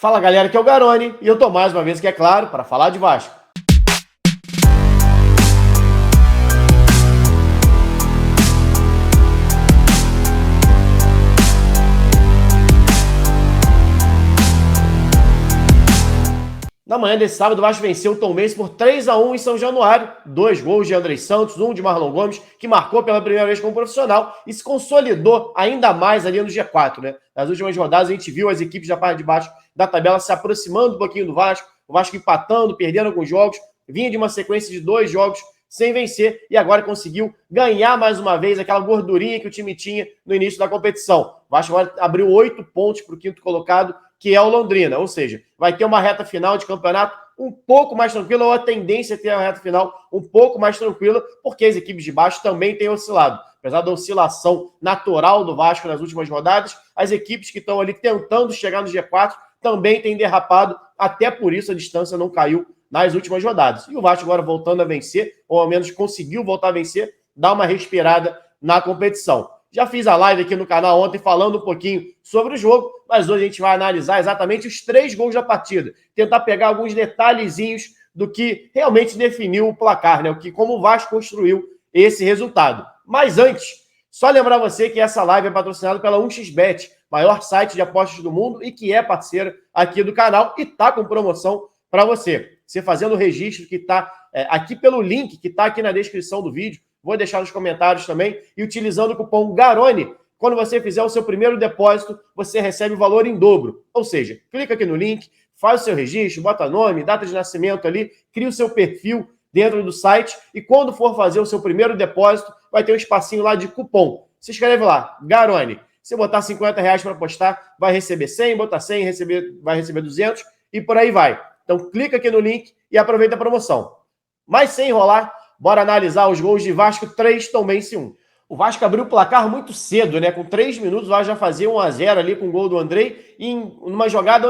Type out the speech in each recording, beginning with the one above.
Fala galera, aqui é o Garoni e eu tô mais uma vez, que é claro, para falar de Vasco. Na manhã desse sábado, o Vasco venceu o Tombense por 3-1 em São Januário. 2 gols de Andrei Santos, 1 de Marlon Gomes, que marcou pela primeira vez como profissional e se consolidou ainda mais ali no G4, né? Nas últimas rodadas, a gente viu as equipes da parte de baixo da tabela se aproximando um pouquinho do Vasco, o Vasco empatando, perdendo alguns jogos, vinha de uma sequência de 2 jogos sem vencer e agora conseguiu ganhar mais uma vez aquela gordurinha que o time tinha no início da competição. O Vasco agora abriu 8 pontos para o quinto colocado, que é o Londrina, ou seja, vai ter uma reta final de campeonato um pouco mais tranquila, ou a tendência é ter uma reta final um pouco mais tranquila, porque as equipes de baixo também têm oscilado. Apesar da oscilação natural do Vasco nas últimas rodadas, as equipes que estão ali tentando chegar no G4 também têm derrapado, até por isso a distância não caiu nas últimas rodadas. E o Vasco agora voltando a vencer, ou ao menos conseguiu voltar a vencer, dá uma respirada na competição. Já fiz a live aqui no canal ontem falando um pouquinho sobre o jogo, mas hoje a gente vai analisar exatamente os 3 gols da partida. Tentar pegar alguns detalhezinhos do que realmente definiu o placar, né? Como o Vasco construiu esse resultado. Mas antes, só lembrar você que essa live é patrocinada pela 1xBet, maior site de apostas do mundo e que é parceira aqui do canal e tá com promoção para você. Você fazendo o registro que está aqui pelo link que está aqui na descrição do vídeo, vou deixar nos comentários também, e utilizando o cupom GARONI, quando você fizer o seu primeiro depósito, você recebe o valor em dobro. Ou seja, clica aqui no link, faz o seu registro, bota nome, data de nascimento ali, cria o seu perfil dentro do site, e quando for fazer o seu primeiro depósito, vai ter um espacinho lá de cupom. Se inscreve lá, GARONI. Se botar R$50 para apostar, vai receber 100, botar 100, vai receber 200, e por aí vai. Então clica aqui no link e aproveita a promoção. Mas sem enrolar, bora analisar os gols de Vasco 3, Tombense 1. O Vasco abriu o placar muito cedo, né? Com 3 minutos, o Vasco já fazia 1-0 ali com o gol do Andrei, em uma jogada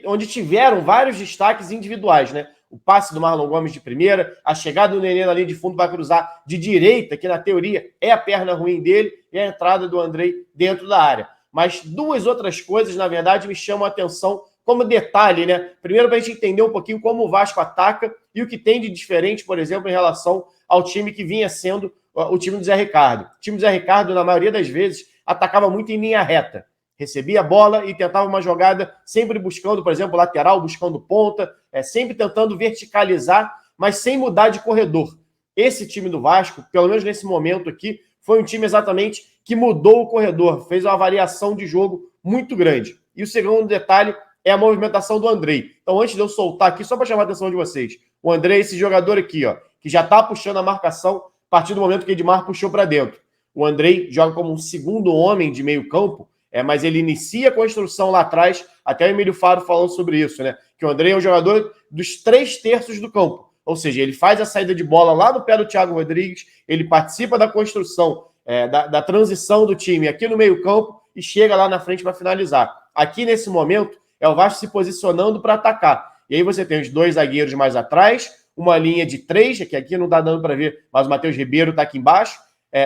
onde tiveram vários destaques individuais, né? O passe do Marlon Gomes de primeira, a chegada do Nenê na linha de fundo vai cruzar de direita, que na teoria é a perna ruim dele, e a entrada do Andrei dentro da área. Mas 2 outras coisas, na verdade, me chamam a atenção como detalhe, né? Primeiro, para a gente entender um pouquinho como o Vasco ataca e o que tem de diferente, por exemplo, em relação ao time que vinha sendo o time do Zé Ricardo. O time do Zé Ricardo, na maioria das vezes, atacava muito em linha reta. Recebia a bola e tentava uma jogada sempre buscando, por exemplo, lateral, buscando ponta, sempre tentando verticalizar, mas sem mudar de corredor. Esse time do Vasco, pelo menos nesse momento aqui, foi um time exatamente que mudou o corredor, fez uma variação de jogo muito grande. E o segundo detalhe é a movimentação do Andrei. Então, antes de eu soltar aqui, só para chamar a atenção de vocês, o Andrei é esse jogador aqui, ó, que já está puxando a marcação a partir do momento que o Edmar puxou para dentro. O Andrei joga como um segundo homem de meio campo, mas ele inicia a construção lá atrás, até o Emílio Faro falando sobre isso, né? Que o Andrei é um jogador dos 3/3 do campo. Ou seja, ele faz a saída de bola lá no pé do Thiago Rodrigues, ele participa da construção, da transição do time aqui no meio campo e chega lá na frente para finalizar. Aqui, nesse momento, é o Vasco se posicionando para atacar. E aí você tem os 2 zagueiros mais atrás, uma linha de 3, que aqui não está dando para ver, mas o Matheus Ribeiro está aqui embaixo,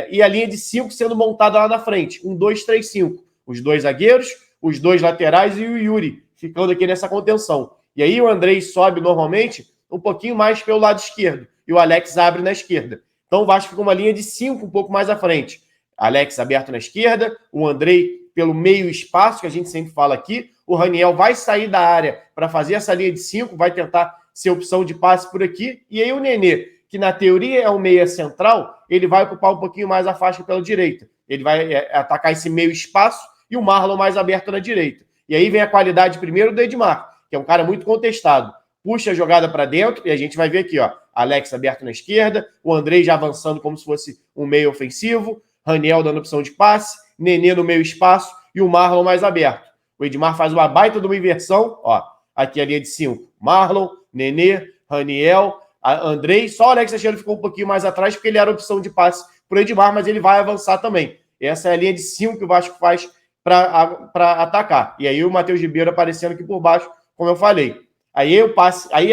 e a linha de 5 sendo montada lá na frente. 1, 2, 3, 5. Os 2 zagueiros, os 2 laterais e o Yuri ficando aqui nessa contenção. E aí o Andrei sobe normalmente um pouquinho mais pelo lado esquerdo. E o Alex abre na esquerda. Então o Vasco fica uma linha de 5 um pouco mais à frente. Alex aberto na esquerda, o Andrei pelo meio espaço, que a gente sempre fala aqui. O Raniel vai sair da área para fazer essa linha de 5, vai tentar ser opção de passe por aqui. E aí o Nenê, que na teoria é um meia central, ele vai ocupar um pouquinho mais a faixa pela direita. Ele vai atacar esse meio espaço e o Marlon mais aberto na direita. E aí vem a qualidade primeiro do Edmar, que é um cara muito contestado. Puxa a jogada para dentro e a gente vai ver aqui, ó, Alex aberto na esquerda, o Andrei já avançando como se fosse um meio ofensivo, Raniel dando opção de passe, Nenê no meio espaço e o Marlon mais aberto. O Edmar faz uma baita de uma inversão, ó, aqui a linha de 5, Marlon, Nenê, Raniel, Andrei, só o Alex Teixeira ficou um pouquinho mais atrás porque ele era opção de passe para o Edmar, mas ele vai avançar também. Essa é a linha de 5 que o Vasco faz para atacar. E aí o Matheus Ribeiro aparecendo aqui por baixo, como eu falei. Aí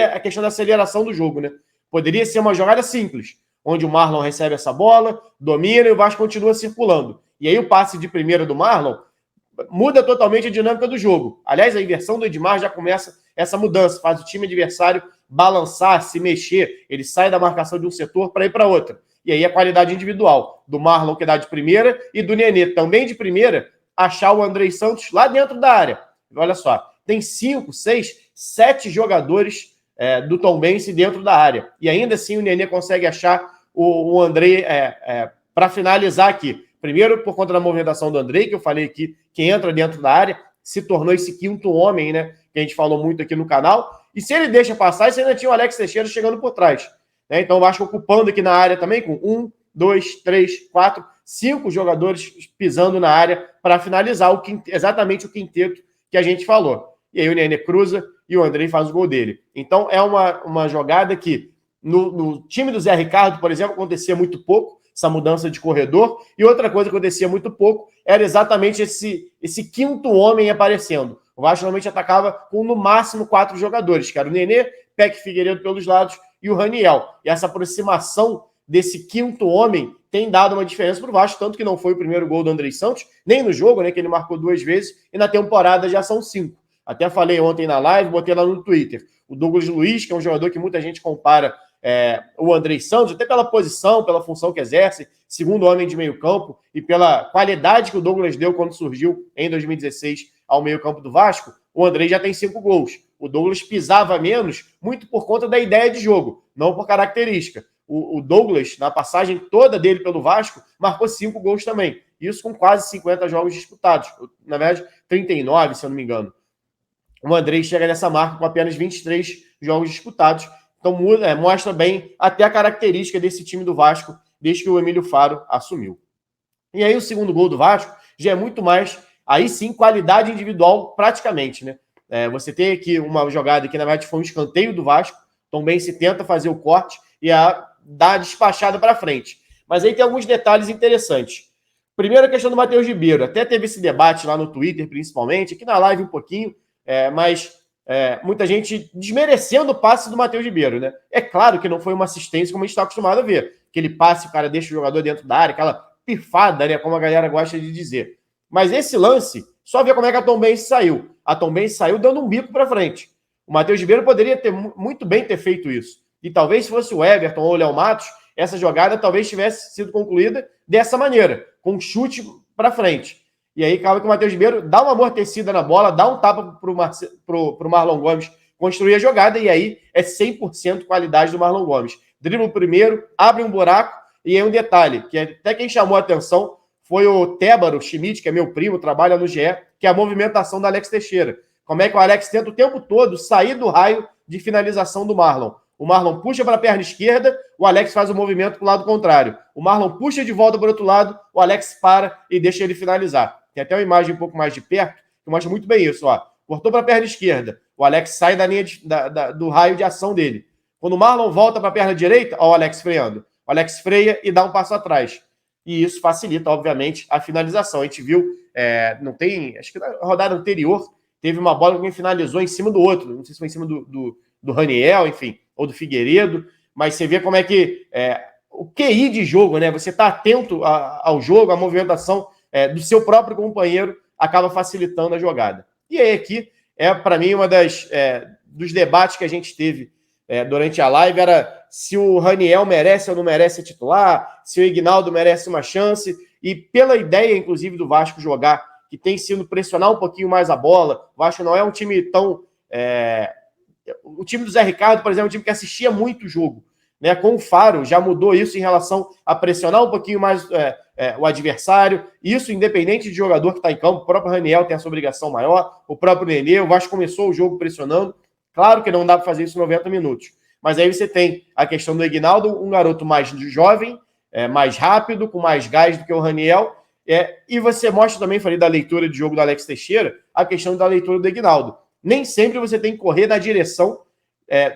a questão da aceleração do jogo, né? Poderia ser uma jogada simples, onde o Marlon recebe essa bola, domina e o Vasco continua circulando. E aí o passe de primeira do Marlon muda totalmente a dinâmica do jogo. Aliás, a inversão do Edmar já começa essa mudança, faz o time adversário balançar, se mexer, ele sai da marcação de um setor para ir para outro. E aí a qualidade individual do Marlon, que dá de primeira, e do Nenê, também de primeira, achar o Andrei Santos lá dentro da área. Olha só, tem 5, 6, 7 jogadores do Tombense dentro da área. E ainda assim o Nenê consegue achar o Andrei para finalizar aqui. Primeiro, por conta da movimentação do Andrei, que eu falei aqui, que entra dentro da área, se tornou esse quinto homem, né? Que a gente falou muito aqui no canal. E se ele deixa passar, você ainda tinha o Alex Teixeira chegando por trás. Né? Então o Vasco ocupando aqui na área também, com 1, 2, 3, 4, 5 jogadores pisando na área para finalizar exatamente o quinteto que a gente falou. E aí o Nenê cruza e o Andrei faz o gol dele. Então é uma jogada que no time do Zé Ricardo, por exemplo, acontecia muito pouco, essa mudança de corredor, e outra coisa que acontecia muito pouco era exatamente esse quinto homem aparecendo. O Vasco normalmente atacava com no máximo 4 jogadores, que era o Nenê, Peck Figueiredo pelos lados e o Raniel. E essa aproximação desse quinto homem tem dado uma diferença para o Vasco, tanto que não foi o primeiro gol do Andrei Santos, nem no jogo, né, que ele marcou 2 vezes, e na temporada já são 5. Até falei ontem na live, botei lá no Twitter. O Douglas Luiz, que é um jogador que muita gente compara o Andrei Santos, até pela posição, pela função que exerce, segundo homem de meio campo, e pela qualidade que o Douglas deu quando surgiu em 2016 ao meio campo do Vasco, o Andrei já tem 5 gols. O Douglas pisava menos, muito por conta da ideia de jogo, não por característica. O Douglas, na passagem toda dele pelo Vasco, marcou 5 gols também. Isso com quase 50 jogos disputados. Na verdade, 39, se eu não me engano. O Andrei chega nessa marca com apenas 23 jogos disputados. Então, mostra bem até a característica desse time do Vasco desde que o Emílio Faro assumiu. E aí o segundo gol do Vasco já é muito mais, aí sim, qualidade individual praticamente, né? Você tem aqui uma jogada que, na verdade, foi um escanteio do Vasco. Também se tenta fazer o corte e dá a despachada para frente. Mas aí tem alguns detalhes interessantes. Primeiro, a questão do Matheus Ribeiro. Até teve esse debate lá no Twitter, principalmente, aqui na live um pouquinho, mas muita gente desmerecendo o passe do Matheus Ribeiro, né? É claro que não foi uma assistência como a gente está acostumado a ver. Aquele passe, o cara deixa o jogador dentro da área, aquela pifada, né? Como a galera gosta de dizer. Mas esse lance, só ver como é que a Tombense saiu. A Tombense saiu dando um bico para frente. O Matheus Ribeiro poderia muito bem ter feito isso. E talvez se fosse o Everton ou o Léo Matos, essa jogada talvez tivesse sido concluída dessa maneira, com um chute para frente. E aí acaba que o Matheus Ribeiro dá uma amortecida na bola, dá um tapa pro Marlon Gomes construir a jogada, e aí é 100% qualidade do Marlon Gomes. Dribla o primeiro, abre um buraco, e aí um detalhe, que até quem chamou a atenção foi o Tébaro Schmidt, que é meu primo, trabalha no GE, que é a movimentação do Alex Teixeira. Como é que o Alex tenta o tempo todo sair do raio de finalização do Marlon. O Marlon puxa para a perna esquerda, o Alex faz o movimento para o lado contrário. O Marlon puxa de volta para o outro lado, o Alex para e deixa ele finalizar. Tem até uma imagem um pouco mais de perto que mostra muito bem isso. Ó. Cortou para a perna esquerda, o Alex sai da linha do raio de ação dele. Quando o Marlon volta para a perna direita, ó, o Alex freando. O Alex freia e dá um passo atrás. E isso facilita, obviamente, a finalização. A gente viu, não tem, acho que na rodada anterior, teve uma bola que alguém finalizou em cima do outro. Não sei se foi em cima do Raniel, enfim, ou do Figueiredo. Mas você vê como é que o QI de jogo, né? Você está atento ao jogo, à movimentação do seu próprio companheiro, acaba facilitando a jogada. E aí aqui, para mim, uma dos debates que a gente teve durante a live era se o Raniel merece ou não merece ser titular, se o Ignaldo merece uma chance, e pela ideia, inclusive, do Vasco jogar, que tem sido pressionar um pouquinho mais a bola, o Vasco não é um time tão... O time do Zé Ricardo, por exemplo, é um time que assistia muito o jogo, né? Com o Faro, já mudou isso em relação a pressionar um pouquinho mais o adversário, isso independente de jogador que está em campo. O próprio Raniel tem essa obrigação maior, o próprio Nenê, o Vasco começou o jogo pressionando. Claro que não dá para fazer isso em 90 minutos. Mas aí você tem a questão do Ignaldo, um garoto mais jovem, mais rápido, com mais gás do que o Raniel. E você mostra também, falei da leitura de jogo do Alex Teixeira, a questão da leitura do Ignaldo. Nem sempre você tem que correr na direção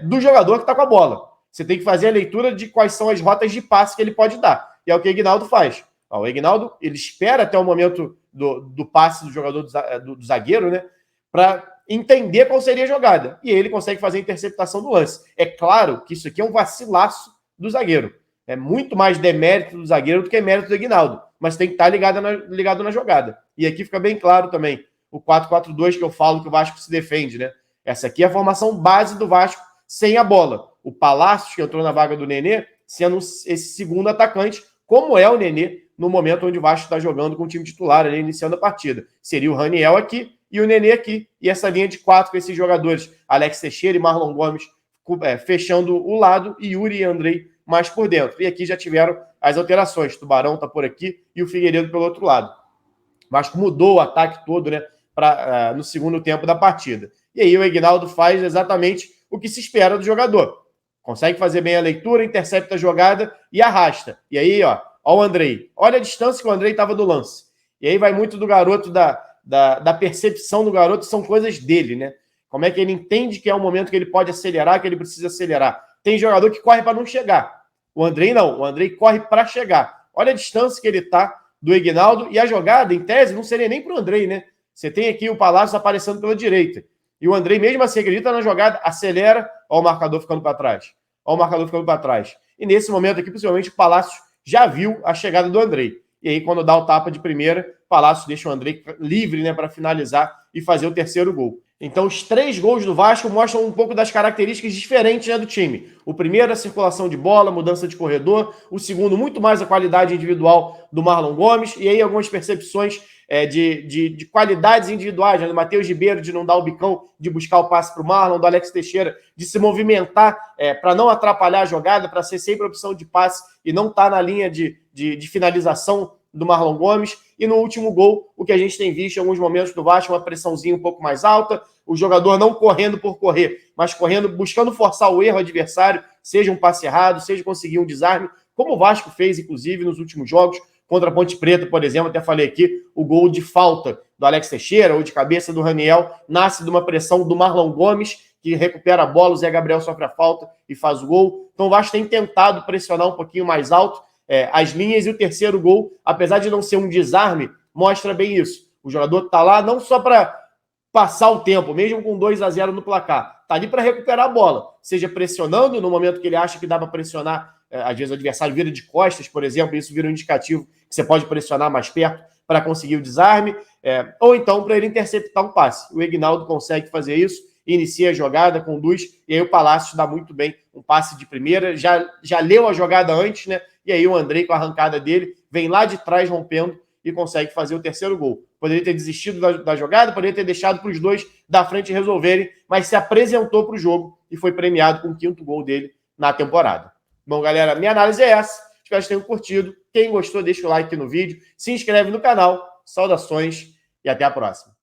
do jogador que está com a bola. Você tem que fazer a leitura de quais são as rotas de passe que ele pode dar. E é o que o Ignaldo faz. O Ignaldo, ele espera até o momento do passe do jogador do zagueiro, né? Para entender qual seria a jogada. E ele consegue fazer a interceptação do lance. É claro que isso aqui é um vacilaço do zagueiro. É muito mais demérito do zagueiro do que mérito do Ignaldo. mas tem que estar ligado na jogada. E aqui fica bem claro também o 4-4-2 que eu falo que o Vasco se defende, né? Essa aqui é a formação base do Vasco sem a bola. O Palácios, que entrou na vaga do Nenê, sendo esse segundo atacante, como é o Nenê no momento onde o Vasco está jogando com o time titular, ali, iniciando a partida. Seria o Raniel aqui e o Nenê aqui. E essa linha de 4 com esses jogadores, Alex Teixeira e Marlon Gomes, fechando o lado, e Yuri e Andrei mais por dentro. E aqui já tiveram as alterações. Tubarão está por aqui e o Figueiredo pelo outro lado. O Vasco mudou o ataque todo, né, no segundo tempo da partida. E aí o Aguinaldo faz exatamente o que se espera do jogador. Consegue fazer bem a leitura, intercepta a jogada e arrasta. E aí, ó o Andrei. Olha a distância que o Andrei estava do lance. E aí vai muito do garoto, da percepção do garoto, são coisas dele, né? Como é que ele entende que é o momento que ele pode acelerar, que ele precisa acelerar. Tem jogador que corre para não chegar. O Andrei não. O Andrei corre para chegar. Olha a distância que ele está do Aguinaldo. E a jogada, em tese, não seria nem para o Andrei, né? Você tem aqui o Palácio aparecendo pela direita. E o Andrei, mesmo assim, acredita na jogada, acelera. Olha o marcador ficando para trás. Olha o marcador ficando para trás. E nesse momento aqui, principalmente, o Palácio já viu a chegada do Andrei. E aí, quando dá o tapa de primeira, o Palácio deixa o Andrei livre, né, para finalizar e fazer o terceiro gol. Então, os 3 gols do Vasco mostram um pouco das características diferentes, né, do time. O primeiro, a circulação de bola, mudança de corredor. O segundo, muito mais a qualidade individual do Marlon Gomes. E aí, algumas percepções de qualidades individuais, né? Do Matheus Ribeiro, de não dar o bicão, de buscar o passe para o Marlon, do Alex Teixeira, de se movimentar para não atrapalhar a jogada, para ser sempre opção de passe e não estar na linha de finalização do Marlon Gomes. E no último gol, o que a gente tem visto em alguns momentos do Vasco, uma pressãozinha um pouco mais alta, o jogador não correndo por correr, mas correndo, buscando forçar o erro adversário, seja um passe errado, seja conseguir um desarme, como o Vasco fez, inclusive, nos últimos jogos, contra a Ponte Preta, por exemplo, até falei aqui, o gol de falta do Alex Teixeira ou de cabeça do Raniel nasce de uma pressão do Marlon Gomes, que recupera a bola, o Zé Gabriel sofre a falta e faz o gol. Então o Vasco tem tentado pressionar um pouquinho mais alto as linhas, e o terceiro gol, apesar de não ser um desarme, mostra bem isso. O jogador está lá não só para passar o tempo, mesmo com 2-0 no placar, está ali para recuperar a bola, seja pressionando no momento que ele acha que dá para pressionar. Às vezes o adversário vira de costas, por exemplo, isso vira um indicativo que você pode pressionar mais perto para conseguir o desarme, ou então para ele interceptar um passe. O Aguinaldo consegue fazer isso, inicia a jogada, conduz, e aí o Palácio dá muito bem um passe de primeira, já leu a jogada antes, né? E aí o Andrei, com a arrancada dele, vem lá de trás rompendo e consegue fazer o terceiro gol. Poderia ter desistido da jogada, poderia ter deixado para os dois da frente resolverem, mas se apresentou para o jogo e foi premiado com o 5º gol dele na temporada. Bom, galera, minha análise é essa. Espero que tenham curtido. Quem gostou, deixa o like no vídeo. Se inscreve no canal. Saudações e até a próxima.